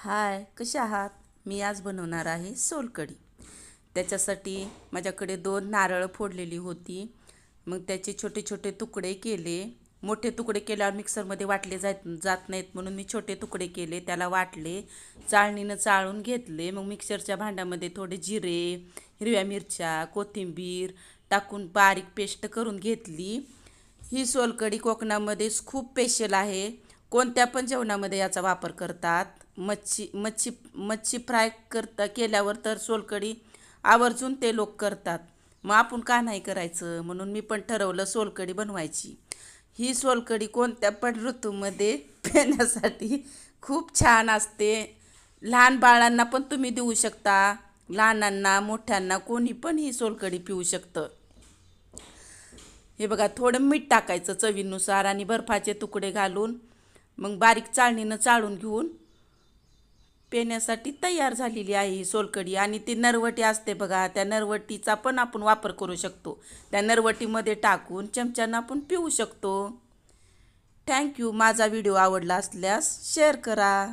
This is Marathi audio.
हाय, कसे आहात? मी आज बनवणार आहे सोलकढी. त्याच्यासाठी माझ्याकडे 2 नारळ फोडलेली होती. मग त्याचे छोटे छोटे तुकडे केले. मोठे तुकडे केल्यावर मिक्सरमध्ये वाटले जात नाहीत म्हणून मी छोटे तुकडे केले. त्याला वाटले, चाळणीनं चाळून घेतले. मग मिक्सरच्या भांड्यामध्ये थोडे जिरे, हिरव्या मिरच्या, कोथिंबीर टाकून बारीक पेस्ट करून घेतली. ही सोलकढी कोकणामध्ये खूप स्पेशल आहे. कोणत्या पण जेवणामध्ये याचा वापर करतात. मच्छी फ्राय केल्यावर तर सोलकढी आवर्जून ते लोक करतात. मग आपण का नाही करायचं, म्हणून मी पण ठरवलं सोलकढी बनवायची. ही सोलकढी कोणत्या पण ऋतूमध्ये पिण्यासाठी खूप छान असते. लहान बाळांना पण तुम्ही देऊ शकता. लहानांना मोठ्यांना कोणी पण ही सोलकढी पिऊ शकतं. हे बघा, थोडं मीठ टाकायचं चवीनुसार आणि बर्फाचे तुकडे घालून मग बारीक चाळणीनं चाळून घेऊन पिण्यासाठी तयार झालेली आहे ही सोलकढी. आणि ती नरवटी असते बघा, त्या नरवटीचा पण आपण वापर करू शकतो. त्या नरवटीमध्ये टाकून चमच्यानं आपण पिऊ शकतो. थँक्यू. माझा व्हिडिओ आवडला असल्यास शेअर करा.